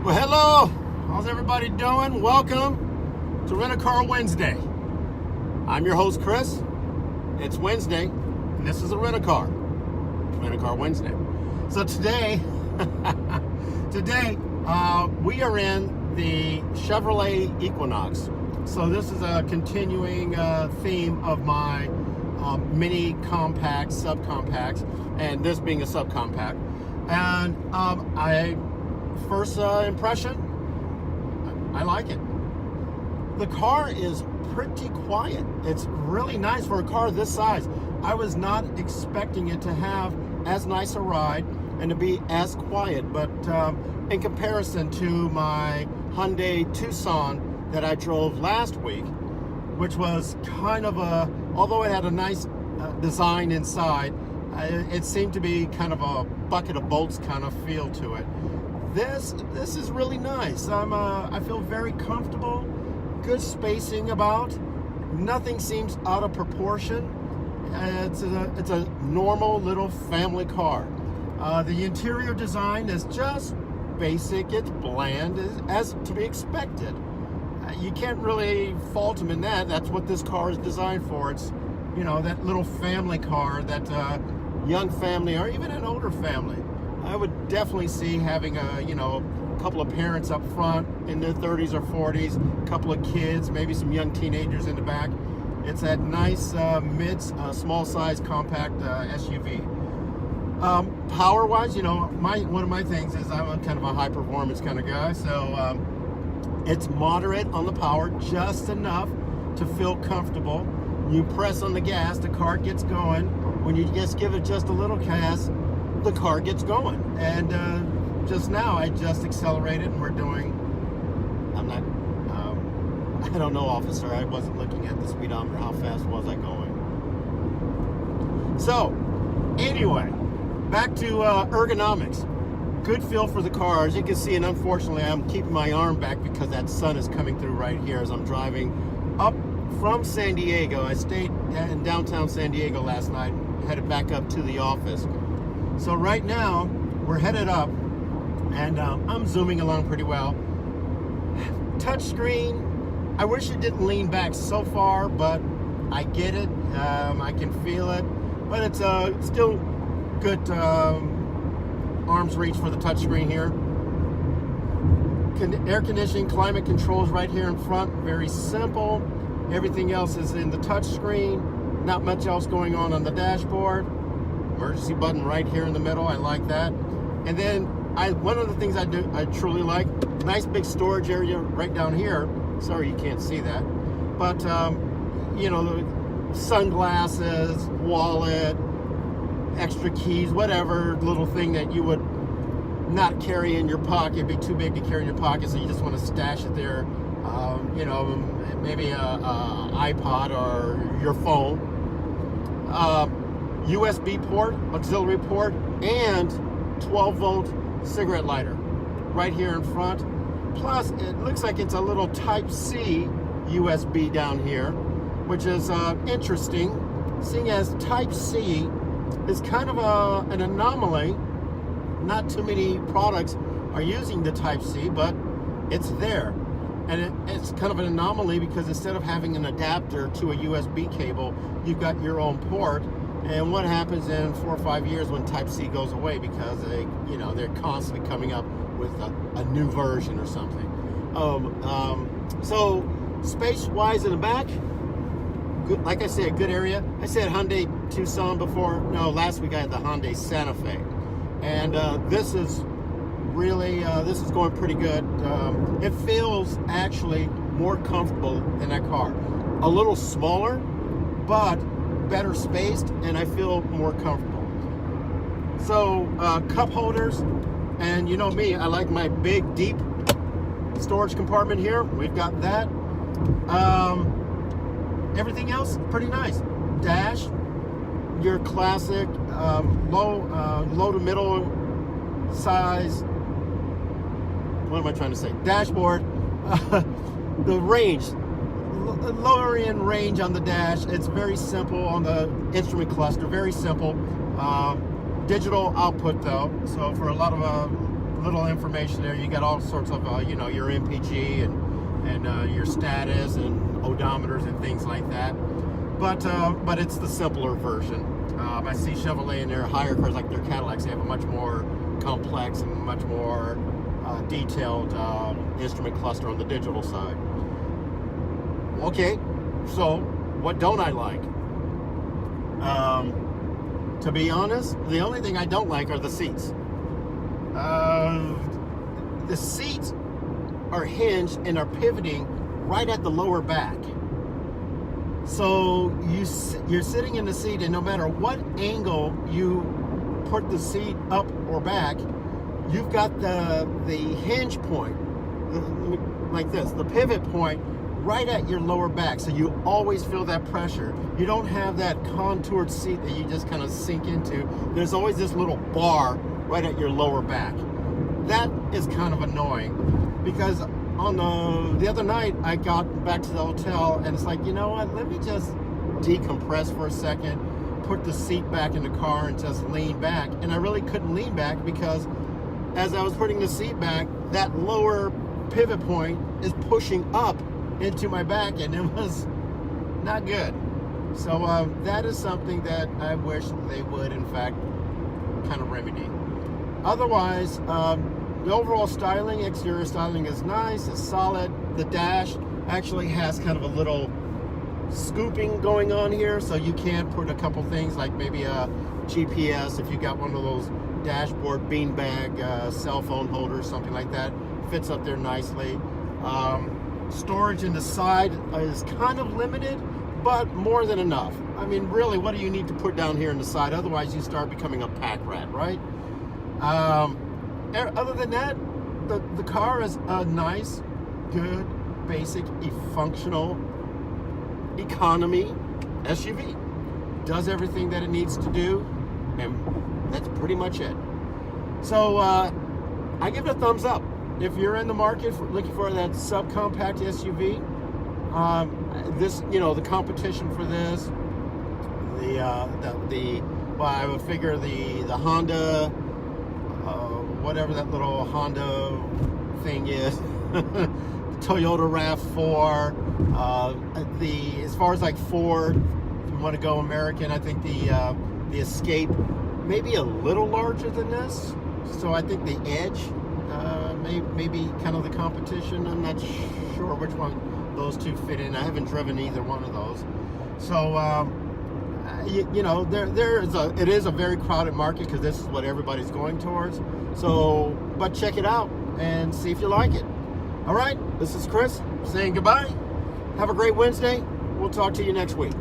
Well, hello. How's everybody doing? Welcome to Rent-A-Car-Wednesday. I'm your host, Chris. It's Wednesday, and this is a Rent-A-Car. Rent-A-Car-Wednesday. So today, we are in the Chevrolet Equinox. So this is a continuing theme of my mini compacts, subcompacts, and this being a subcompact. And first impression, I like it. The car is pretty quiet. It's really nice for a car this size. I was not expecting it to have as nice a ride and to be as quiet, but in comparison to my Hyundai Tucson that I drove last week, which was kind of although it had a nice design inside, it seemed to be kind of a bucket of bolts kind of feel to it. This is really nice. I feel very comfortable. Good spacing about. Nothing seems out of proportion. It's a normal little family car. The interior design is just basic. It's bland, as to be expected. You can't really fault them in that. That's what this car is designed for. It's, you know, that little family car that young family or even an older family, I would definitely see having a couple of parents up front in their 30s or 40s, a couple of kids, maybe some young teenagers in the back. It's that nice small size compact SUV. Power-wise, one of my things is I'm kind of a high performance kind of guy, so it's moderate on the power, just enough to feel comfortable. You press on the gas, the car gets going. When you just give it just a little cast, the car gets going. And just now I just accelerated and we're doing, I don't know, officer, I wasn't looking at the speedometer. How fast was I going? So anyway, back to ergonomics. Good feel for the car. As you can see, and unfortunately I'm keeping my arm back because that sun is coming through right here as I'm driving up from San Diego. I stayed in downtown San Diego last night, headed back up to the office. So right now we're headed up, and I'm zooming along pretty well. Touchscreen, I wish it didn't lean back so far, but I get it. I can feel it, but it's still good arm's reach for the touchscreen here. Air conditioning, climate controls right here in front, very simple. Everything else is in the touchscreen. Not much else going on the dashboard. Emergency button right here in the middle. I like that. And then one of the things I truly like, nice big storage area right down here. Sorry you can't see that, but the sunglasses, wallet, extra keys, whatever little thing that you would not carry in your pocket. It'd be too big to carry in your pocket, so you just want to stash it there. Maybe a iPod or your phone. USB port, auxiliary port, and 12-volt cigarette lighter right here in front. Plus, it looks like it's a little Type-C USB down here, which is interesting, seeing as Type-C is kind of an anomaly. Not too many products are using the Type-C, but it's there. And it's kind of an anomaly because instead of having an adapter to a USB cable, you've got your own port. And what happens in 4 or 5 years when Type-C goes away, because they're constantly coming up with a new version or something. So space-wise in the back, good, like I said, good area. I said Hyundai Tucson before. No, last week I had the Hyundai Santa Fe, and this is really this is going pretty good. It feels actually more comfortable than that car. A little smaller, but better spaced, and I feel more comfortable. So cup holders, and you know me, I like my big deep storage compartment here. We've got that. Everything else pretty nice. Dash, your classic low to middle size, what am I trying to say, dashboard. The range, lower end range on the dash. It's very simple on the instrument cluster, very simple. Digital output though, so for a lot of little information there. You got all sorts of, you know, your MPG and your status and odometers and things like that. But it's the simpler version. I see Chevrolet in their higher cars, like their Cadillacs, they have a much more complex and much more detailed instrument cluster on the digital side. Okay, so what don't I like? To be honest, the only thing I don't like are the seats. The seats are hinged and are pivoting right at the lower back. So you're sitting in the seat, and no matter what angle you put the seat up or back, you've got the hinge point, like this, the pivot point right at your lower back. So you always feel that pressure. You don't have that contoured seat that you just kind of sink into. There's always this little bar right at your lower back. That is kind of annoying, because on the other night I got back to the hotel and it's like, you know what, let me just decompress for a second, put the seat back in the car and just lean back. And I really couldn't lean back because as I was putting the seat back, that lower pivot point is pushing up into my back, and it was not good. So that is something that I wish they would, in fact, kind of remedy. Otherwise, the overall styling, exterior styling is nice, it's solid. The dash actually has kind of a little scooping going on here, so you can put a couple things like maybe a GPS if you got one of those dashboard beanbag cell phone holders, something like that. Fits up there nicely. Storage in the side is kind of limited, but more than enough. I mean, really, what do you need to put down here in the side? Otherwise, you start becoming a pack rat, right? Other than that, the car is a nice, good, basic, functional economy SUV. Does everything that it needs to do, and that's pretty much it. So I give it a thumbs up. If you're in the market for looking for that subcompact SUV, this, you know, the competition for this, well, I would figure the Honda, whatever that little Honda thing is, Toyota RAV4, as far as like Ford, if you want to go American, I think the Escape may be a little larger than this. So I think the Edge maybe kind of the competition. I'm not sure which one those two fit in. I haven't driven either one of those. So you know, it is a very crowded market because this is what everybody's going towards. So, but check it out and see if you like it. All right, this is Chris saying goodbye. Have a great Wednesday. We'll talk to you next week.